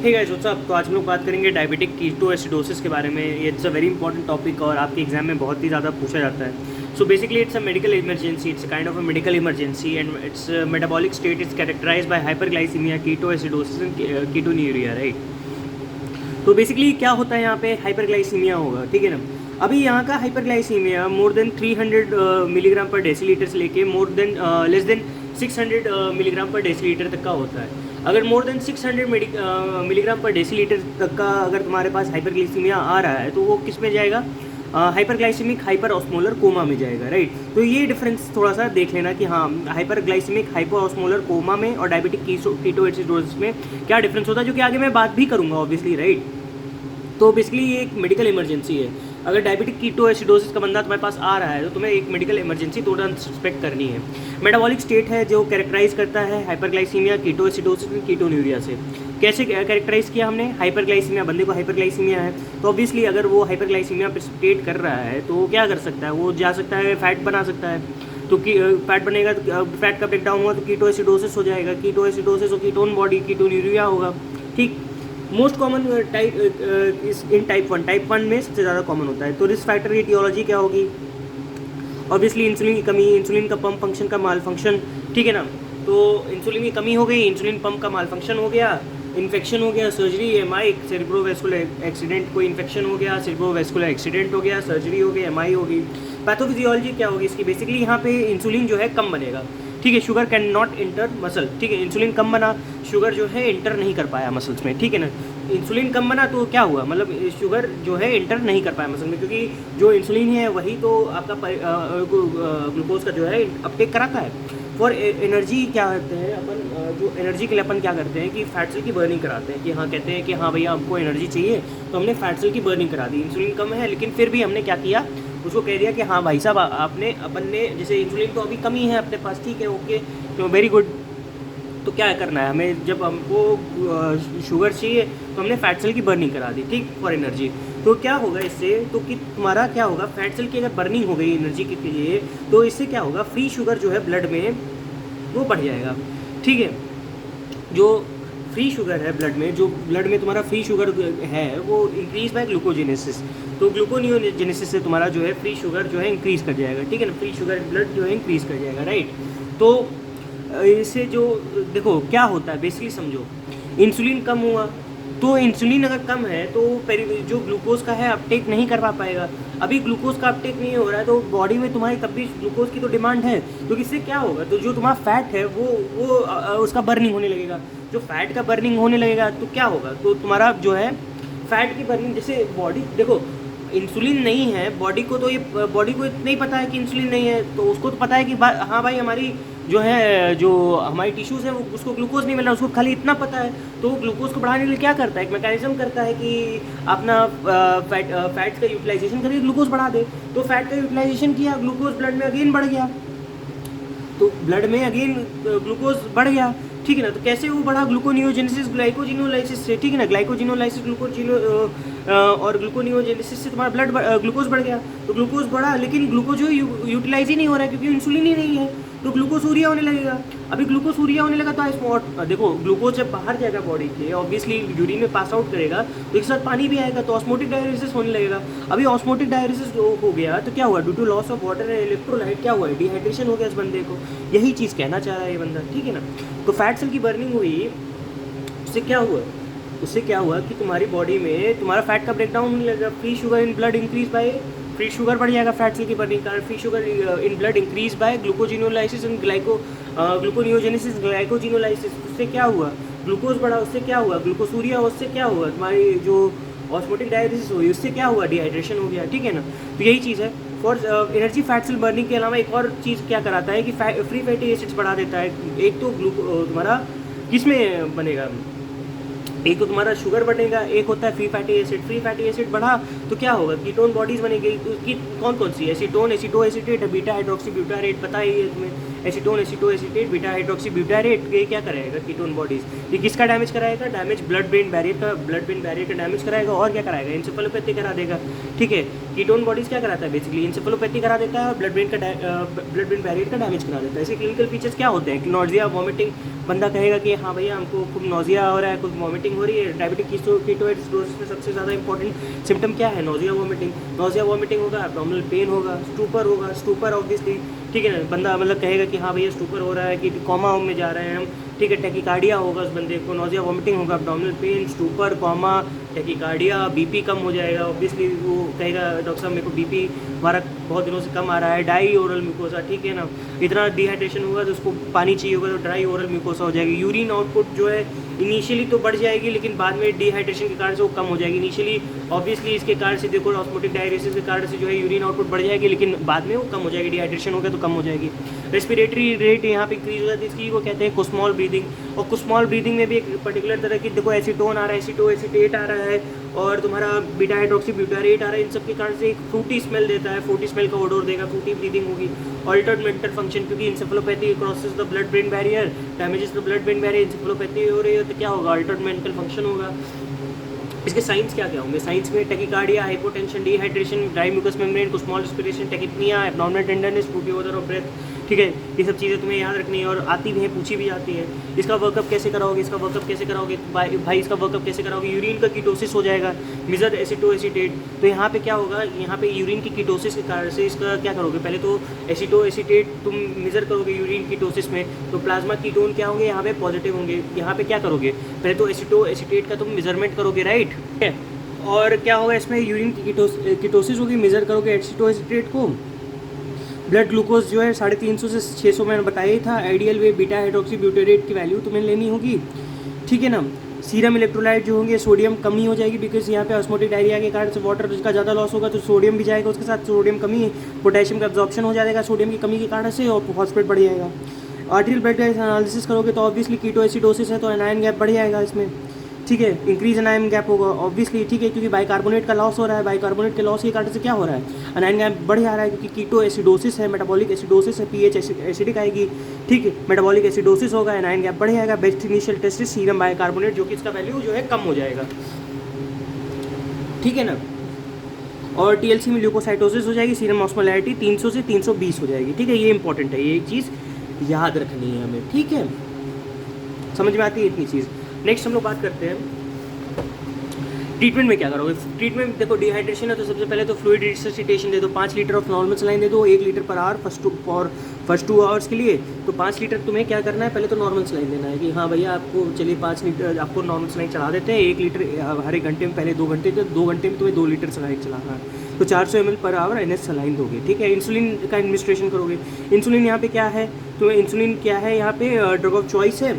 Hey guys what's up. तो आज हम लोग बात करेंगे डायबिटिक कीटोएसिडोसिस के बारे में। It's a very important topic और आपके एग्जाम में बहुत ही ज़्यादा पूछा जाता है। So basically it's a medical emergency, it's kind of a medical emergency and its metabolic state is characterised by hyperglycaemia, ketoacidosis and ketonuria, right. तो बेसिकली क्या होता है यहाँ पे, हाइपरग्लाइसीमिया होगा, ठीक है ना। अभी यहाँ का हाइपरग्लाइसीमिया मोर देन 300 मिलीग्राम पर डेसीलीटर से लेके more than less than 600 milligram पर डेसीलीटर तक का होता है। अगर मोर देन 600 मिलीग्राम पर डेसीलीटर तक का अगर तुम्हारे पास हाइपरग्लाइसीमिया आ रहा है तो वो किस में जाएगा, हाइपरग्लाइसेमिक हाइपर ऑस्मोलर कोमा में जाएगा, राइट। तो ये डिफरेंस थोड़ा सा देख लेना कि हाँ हाइपरग्लाइसेमिक हाइपर ऑस्मोलर कोमा में और डायबिटिक कीटोएसिडोसिस में क्या डिफरेंस होता है, जो कि आगे मैं बात भी करूँगा ऑब्वियसली, राइट। तो बेसिकली ये एक मेडिकल इमरजेंसी है। अगर डायबिटिक कीटोएसिडोसिस का बंदा तुम्हारे पास आ रहा है तो तुम्हें एक मेडिकल इमरजेंसी तुरंत सस्पेक्ट करनी है। मेटाबॉलिक स्टेट है जो कैरेक्टराइज करता है हाइपरग्लाइसीमिया, कीटोएसिडोसिस और कीटोन्यूरिया से। कैसे कैरेक्टराइज किया हमने, हाइपरग्लाइसीमिया, बंदे को हाइपरग्लाइसीमिया है तो ऑब्वियसली अगर वो हाइपरग्लाइसीमिया स्टेट कर रहा है तो वो क्या कर सकता है, वो जा सकता है फैट बना सकता है। तो फैट बनेगा तो फैट का ब्रेकडाउन हुआ तो कीटोएसिडोसिस हो जाएगा, कीटोएसिडोसिस और कीटोन बॉडी कीटोन्यूरिया होगा, ठीक। Most common type in type 1 में सबसे ज़्यादा कॉमन होता है। तो रिस्क फैक्टर की टियोलॉजी क्या होगी, ऑब्वियसली इंसुलिन की कमी, इंसुलिन का पंप फंक्शन का माल फंक्शन, ठीक है ना। तो इंसुलिन की कमी हो गई, इंसुलिन पंप का माल फंक्शन हो गया, इन्फेक्शन हो गया, सर्जरी, एमआई, सेरिब्रोवैस्कुलर एक्सीडेंट, कोई इन्फेक्शन हो गया, सेरिब्रोवैस्कुलर एक्सीडेंट हो गया, सर्जरी हो गई, एमआई हो गई। पैथोफिजियोलॉजी क्या होगी इसकी, बेसिकली यहाँ पे इंसुलिन जो है कम बनेगा, ठीक है। Sugar cane not inter muscle, ठीक है। इंसुलिन कम बना, शुगर जो है इंटर नहीं कर पाया मसल्स में, ठीक है ना। इंसुलिन कम बना तो क्या हुआ, मतलब शुगर जो है इंटर नहीं कर पाया मसल में, क्योंकि जो इंसुलिन है वही तो आपका ग्लूकोज का जो है अपटेक कराता है। फॉर एनर्जी क्या करते हैं अपन, जो एनर्जी के लिए अपन क्या करते हैं कि फैट सेल की बर्निंग कराते हैं, कि हाँ कहते हैं कि हाँ भैया हमको एनर्जी चाहिए तो हमने फैट सेल की बर्निंग करा दी। इंसुलिन कम है लेकिन फिर भी हमने क्या किया, उसको कह दिया कि हाँ भाई साहब आपने अपन ने, जैसे इंसुलिन तो अभी कमी है अपने पास, ठीक है, ओके, तो वेरी गुड। तो क्या करना है हमें, जब हमको शुगर चाहिए तो हमने फैट सेल की बर्निंग करा दी, ठीक, फॉर एनर्जी। तो क्या होगा इससे, तो कि तुम्हारा क्या होगा, फैट सेल की अगर बर्निंग हो गई एनर्जी के लिए तो इससे क्या होगा, फ्री शुगर जो है ब्लड में वो बढ़ जाएगा, ठीक है। जो फ्री शुगर है ब्लड में, जो ब्लड में तुम्हारा फ्री शुगर है वो इंक्रीज बाय ग्लूकोजेनेसिस। तो ग्लूकोनियोजेनेसिस से तुम्हारा जो है फ्री शुगर जो है इंक्रीज कर जाएगा, ठीक है ना। फ्री शुगर ब्लड जो है इंक्रीज कर जाएगा, राइट। तो इससे जो देखो क्या होता है बेसिकली समझो, इंसुलिन कम हुआ तो इंसुलिन अगर कम है तो जो ग्लूकोज का है अपटेक नहीं कर पाएगा। अभी ग्लूकोज का अपटेक नहीं हो रहा है तो बॉडी में तुम्हारी तब भी ग्लूकोज की तो डिमांड है, तो इससे क्या होगा, तो जो तुम्हारा फैट है वो उसका बर्निंग होने लगेगा। जो फैट का बर्निंग होने लगेगा तो क्या होगा, तो तुम्हारा जो है फैट की बर्निंग, जैसे बॉडी देखो इंसुलिन नहीं है बॉडी को, तो ये बॉडी को नहीं पता है कि इंसुलिन नहीं है, तो उसको तो पता है कि हाँ भाई हमारी जो है, जो हमारी टिश्यूज़ हैं वो उसको ग्लूकोज नहीं मिल रहा, उसको खाली इतना पता है। तो वो ग्लूकोज को बढ़ाने के लिए क्या करता है, एक मैकेनिज्म करता है कि अपना फैट का यूटिलाइजेशन करके ग्लूकोज बढ़ा दे। तो फैट का यूटिलाइजेशन किया, ग्लूकोज ब्लड में अगेन बढ़ गया, तो ब्लड में अगेन ग्लूकोज बढ़ गया, ठीक है ना। तो कैसे वो बढ़ा, ग्लूकोनियोजेनेसिस ग्लाइकोजिनोलाइसिस से, ठीक है ना। ग्लाइकोजिनोलाइसिस और ग्लूकोनियोजेनेसिस से तुम्हारा ब्लड ग्लूकोज बढ़ गया। तो ग्लूकोज बढ़ा लेकिन ग्लूकोज जो यूटिलाइज ही नहीं हो रहा है क्योंकि इंसुलिन ही नहीं है, तो ग्लूकोसूरिया होने लगेगा। अभी ग्लूकोसूरिया होने लगा तो देखो ग्लूकोज जब बाहर जाएगा बॉडी के, ऑब्वियसली यूरिन में पास आउट करेगा तो एक साथ पानी भी आएगा, तो ऑस्मोटिक डायलिसिस होने लगेगा। अभी ऑस्मोटिक डायलिसिस हो गया तो क्या हुआ, due to loss of water and electrolyte क्या हुआ, डिहाइड्रेशन हो गया इस बंदे को। यही चीज़ कहना चाह रहा है ये बंदा, ठीक है ना। तो फैट सेल की बर्निंग हुई, उससे क्या हुआ कि तुम्हारी बॉडी में तुम्हारा फैट का ब्रेकडाउन होने लगा, free sugar in blood increase by, free sugar बढ़ जाएगा फैट सेल की बर्निंग कारण, free sugar in blood increase by glycogenolysis and gluconeogenesis glycogenolysis. उससे क्या हुआ, ग्लूकोज बढ़ा, उससे क्या हुआ, ग्लूकोसूरिया, उससे क्या हुआ, तुम्हारी जो ऑस्मोटिक डायलिसिस हुई उससे क्या हुआ, डिहाइड्रेशन हो गया, ठीक है ना। तो यही चीज़ है। For energy fat cell burning के अलावा एक और चीज़ क्या कराता है कि फ्री फैटी एसिड्स बढ़ा देता है। एक तो तुम्हारा किसमें बनेगा, एक तो तुम्हारा शुगर बनेगा, एक होता है free fatty acid. Free fatty acid बढ़ा तो क्या होगा, कीटोन बॉडीज बनेगी। तो कौन कौन सी, acetone, aceto acetate, beta hydroxy butyrate, पता ही है तुम्हें। Acetone, acetoacetate, beta hydroxy butyrate, ये क्या कराएगा कीटोन बॉडीज, ये किसका डैमेज कराएगा, डैमेज ब्लड ब्रेन बैरियर का डैमेज कराएगा, और क्या कराएगा, इंसेफेलोपैथी करा देगा, ठीक है। कीटोन बॉडीज क्या कराता है, बेसिकली इंसेफेलोपैथी करा देता है और ब्लड ब्रेन बैरियर का डैमेज करा देता है। इसके क्लिनिकल फीचर्स क्या होते हैं कि नोजिया, वॉमिटिंग, बंदा कहेगा कि हाँ भैया हमको खूब नोजिया हो रहा है, कुछ वॉमिटिंग हो रही है। डायबिटिक कीटोएसिडोसिस में सबसे ज़्यादा इंपॉर्टेंट सिम्टम क्या है, नोजिया वॉमिटिंग होगा, एब्डोमिनल पेन होगा, स्टूपर ऑब्वियसली, ठीक है ना। बंदा मतलब कहेगा कि हाँ भैया स्टूपर हो रहा है, कि कोमा में जा रहे हैं हम, ठीक है। टैकीकार्डिया होगा उस बंदे को, नोजिया वॉमिटिंग होगा, abdominal pain, stupor, coma, tachycardia, BP कम हो जाएगा, ऑब्वियसली वो कहेगा डॉक्टर साहब मेरे को बीपी हमारा बहुत दिनों से कम आ रहा है, डाई ओरल म्यूकोसा, ठीक है ना। इतना डिहाइड्रेशन होगा तो उसको पानी चाहिए होगा, तो ड्राई ओरल म्यूकोसा हो जाएगी। यूरिन आउटपुट जो है इनिशियली तो बढ़ जाएगी, लेकिन बाद में डिहाइड्रेशन के कारण से वो कम हो जाएगी। इनिशियली ऑब्वियसली इसके कारण से देखो, ऑस्मोटिक डायरेसिस के कारण से जो है यूरिन आउटपुट बढ़ जाएगी, लेकिन बाद में वो कम हो जाएगी, डिहाइड्रेशन हो गया तो कम हो जाएगी। रेस्पिरेटरी रेट यहाँ पे इंक्रीज हो जाती है, इसकी वो कहते हैं कुस्मॉल ब्रीदिंग। और कुस्मॉल ब्रीदिंग में भी एक पर्टिकुलर तरह की देखो एसीटोन आ रहा है, एसीटोएसीटेट आ रहा है, और तुम्हारा बीटा हाइड्रोक्सी ब्यूटारेट आ रहा है। इन सब के कारण से एक फ्रूटी स्मेल देता है, फ्रूटी स्मेल का ओडोर देगा, फ्रूटी ब्रीदिंग होगी। ऑल्टर्ड मेंटल फंक्शन, क्योंकि encephalopathy crosses the blood brain barrier, damages the blood brain barrier, encephalopathy हो रही है तो क्या होगा, ऑल्टर्ड मेंटल फंक्शन होगा। इसके साइंस क्या क्या होंगे, साइंस में tachycardia, hypotension, dehydration, dry mucous membrane, small respiration, tachypnoea, abnormal tenderness, fruity odour of breath, ठीक है। ये सब चीज़ें तुम्हें याद रखनी है और आती भी हैं, पूछी भी जाती है। इसका वर्कअप कैसे कराओगे, भाई इसका वर्कअप कैसे कराओगे, यूरिन का कीटोसिस हो जाएगा, मिजर एसीटोएसीटेट। तो यहाँ पे क्या होगा, यहाँ पे यूरिन की कीटोसिस के कारण से इसका क्या करोगे, पहले तो एसीटोएसीटेट तुम मेजर करोगे यूरिन कीटोसिस में, तो प्लाज्मा कीटोन क्या होंगे, यहाँ पे पॉजिटिव होंगे। यहाँ पे क्या करोगे, पहले तो एसीटोएसीटेट का तुम मेजरमेंट करोगे, राइट, ठीक है। और क्या होगा इसमें, यूरिन की कीटोसिस होगी, मेजर करोगे एसीटोएसीटेट को। ब्लड ग्लूकोज जो है 350 से 600 मैंने बताया ही था। Ideal way beta hydroxy butyrate की वैल्यू तुम्हें लेनी होगी, ठीक है ना। सीरम इलेक्ट्रोलाइट जो होंगे, सोडियम कमी हो जाएगी, बिकॉज यहाँ पे ऑस्मोटिक डायरिया के कारण से वाटर का ज़्यादा लॉस होगा, तो सोडियम भी जाएगा उसके साथ, सोडियम कमी, पोटेशियम का एब्जॉर्प्शन हो जाएगा सोडियम की कमी के कारण से, और फॉस्फेट बढ़ जाएगा। आर्टेरियल ब्लड गैस एनालिसिस करोगे तो ऑब्वियसली कीटोएसिडोसिस है तो एनायन गैप बढ़ जाएगा इसमें, ठीक है। इंक्रीज एनायन गैप होगा ऑब्वियसली, ठीक है, क्योंकि बाइकार्बोनेट का लॉस हो रहा है, बाइकार्बोनेट के लॉस के कारण से क्या हो रहा है, एनायन गैप बढ़ जा रहा है, क्योंकि कीटोएसिडोसिस है, मेटाबॉलिक एसिडोसिस है, पीएच एसिडिक आएगी, ठीक है। मेटाबॉलिक एसिडोसिस होगा, एनायन गैप बढ़ जाएगा। Best initial test serum bicarbonate, जो कि इसका वैल्यू जो है कम हो जाएगा, ठीक है ना। और टीएलसी में ल्यूकोसाइटोसिस हो जाएगी, सीरम ऑस्मोलैरिटी 300 से 320 हो जाएगी, ठीक है। ये इंपॉर्टेंट है, ये एक चीज़ याद रखनी है हमें, ठीक है। समझ में आती है इतनी चीज़। नेक्स्ट हम लोग बात करते हैं ट्रीटमेंट में क्या करोगे। ट्रीटमेंट देखो, डिहाइड्रेशन है तो सबसे पहले तो फ्लूइड रिससिटेशन दे दो, 5 लीटर ऑफ नॉर्मल सलाइन दे दो, 1 litre per hour first 2 hours के लिए। तो 5 लीटर तुम्हें क्या करना है, पहले तो नॉर्मल सलाइन देना है कि हाँ भैया आपको चलिए 5 लीटर आपको नॉर्मल सलाइन चला देते हैं, 1 लीटर हर एक घंटे में, पहले 2 घंटे, तो 2 घंटे में तुम्हें 2 लीटर सलाइन चलाना है, तो 400 ml per hour NS saline दोगे, ठीक है। इंसुलिन का एडमिनिस्ट्रेशन करोगे। इंसुलिन यहाँ पे क्या है, तो इंसुलिन क्या है यहाँ पे, ड्रग ऑफ चॉइस है,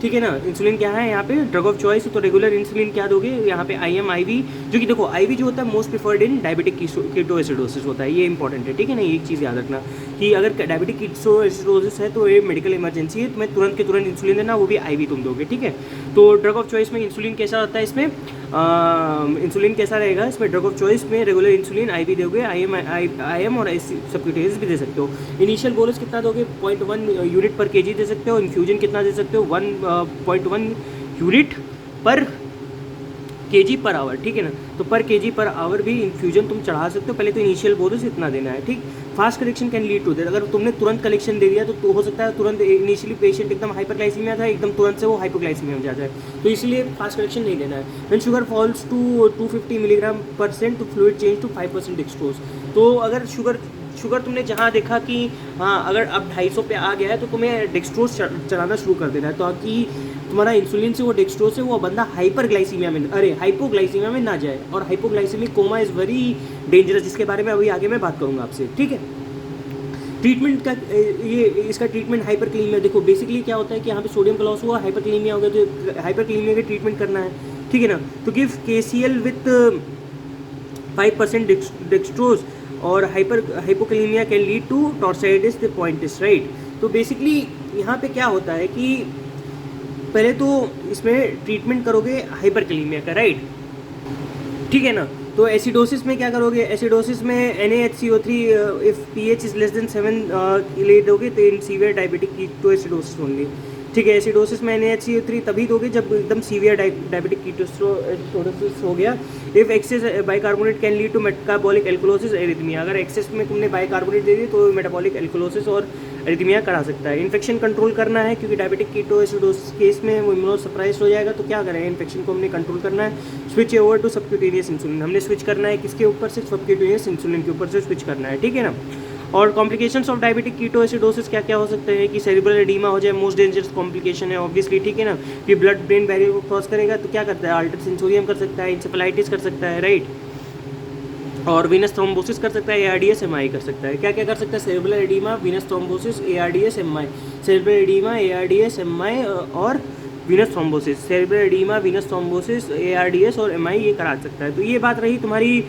ठीक है ना। इंसुलिन क्या है यहाँ पे, ड्रग ऑफ चॉइस, तो रेगुलर इंसुलिन क्या दोगे यहाँ पे, IM IV, जो कि देखो IV जो होता है most preferred in diabetic ketoacidosis होता है, ये इंपॉर्टेंट है, ठीक है ना। एक चीज़ याद रखना कि अगर डायबिटिक कीटोएसिडोसिस है तो ये मेडिकल इमरजेंसी है, तुम्हें तुरंत के तुरंत इंसुलिन देना, वो भी IV तुम दोगे, ठीक है। तो ड्रग ऑफ चॉइस में इंसुलिन कैसा होता है, इसमें इंसुलिन कैसा रहेगा इसमें, ड्रग ऑफ चॉइस में रेगुलर इंसुलिन IV दोगे, IM और सबक्यूटेनियस भी दे सकते हो। इनिशियल बोलस कितना दोगे, 0.1 यूनिट पर केजी दे सकते हो। इन्फ्यूजन कितना दे सकते हो, 1.1 यूनिट पर केजी पर आवर, ठीक है ना। तो पर केजी पर आवर भी इन्फ्यूजन तुम चढ़ा सकते हो, पहले तो इनिशियल बोलस इतना देना है, ठीक। Fast correction can lead to that, अगर तुमने तुरंत कलेक्शन दे दिया तो हो सकता है तुरंत इनिशियली पेशेंट एकदम हाइपरग्लाइसीमिया था, एकदम तुरंत से वो हाइपोग्लाइसीमिया में जा जाए, तो इसलिए फास्ट करेक्शन नहीं देना है। When sugar falls to 250 mg/% तो फ्लूइड चेंज टू 5% डेक्सट्रोज। तो अगर शुगर तुमने जहाँ देखा कि हाँ अगर अब 250 पे आ गया है तो तुम्हें डेक्सट्रोज चलाना शुरू कर देना है, ताकि तुम्हारा इंसुलिन से वो डेक्सट्रोज से वो बंदा हाइपोग्लाइसीमिया में ना जाए। और hypoglycaemic coma is very dangerous, जिसके बारे में अभी आगे मैं बात करूँगा आपसे, ठीक है। ट्रीटमेंट का ये इसका ट्रीटमेंट हाइपरक्लीमिया, देखो बेसिकली क्या होता है कि यहाँ पे सोडियम का लॉस हुआ, हाइपरक्लीमिया हो गया, तो हाइपरक्लीमिया का ट्रीटमेंट करना है, ठीक है ना। तो गिव KCl विथ 5% डेक्सट्रोज और hypokalaemia can lead to torsades de pointes, right. तो बेसिकली यहाँ पे क्या होता है कि पहले तो इसमें ट्रीटमेंट करोगे हाइपरक्लीमिया का, राइट, ठीक है ना। तो एसिडोसिस में क्या करोगे, एसिडोसिस में NaHCO3 if pH is less than 7 ले दोगे तो in severe diabetic ketoacidosis only. ठीक है, एसिडोसिस में NaHCO3 तभी दोगे जब एकदम सीवियर डायबिटिक कीटोएसिडोसिस हो गया। If excess bicarbonate can lead to metabolic alkalosis arrhythmia, अगर एक्सेस में तुमने बाइकार्बोनेट दे दी तो मेटाबॉलिक एल्कोलोसिस और एरिथमिया करा सकता है। इन्फेक्शन कंट्रोल करना है क्योंकि डायबिटिक कीटोएसिडोसिस केस में वो इम्यूनोसप्रेस्ड हो जाएगा, तो क्या करें, इन्फेक्शन को हमने कंट्रोल करना है। Switch over to subcutaneous insulin, हमने स्विच करना है किसके ऊपर से, सबक्यूटेनियस इंसुलिन के ऊपर से स्विच करना है, ठीक है ना। और कॉम्प्लिकेशंस ऑफ डायबिटिक कीटोएसिडोसिस क्या क्या हो सकते हैं कि सेरिब्रल एडीमा हो जाए, मोस्ट डेंजरस कॉम्प्लिकेशन है ऑब्वियसली, ठीक है ना। कि ब्लड ब्रेन बैरियर को क्रॉस करेगा तो क्या करता है, अल्टर सेंसोरियम कर सकता है, इंसेफेलाइटिस कर सकता है, राइट, और वीनस थ्रोम्बोसिस कर सकता है, ARDS MI कर सकता है। क्या क्या कर सकता है, cerebral oedema, venous thrombosis, ARDS MI, cerebral oedema, ARDS MI और venous thrombosis, cerebral oedema, venous thrombosis, ARDS और MI ये करा सकता है। तो ये बात रही तुम्हारी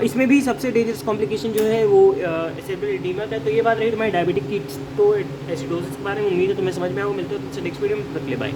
इसमें भी सबसे डेंजरस कॉम्प्लिकेशन जो है वो सेरिब्रल एडीमा का है। तो ये बात रही तुम्हारी डायबिटिक कीटोएसिडोसिस के बारे में। उम्मीद है तुम्हें समझ में आएगा। मिलते हैं तुमसे नेक्स्ट वीडियो में, तब तक के लिए बाय।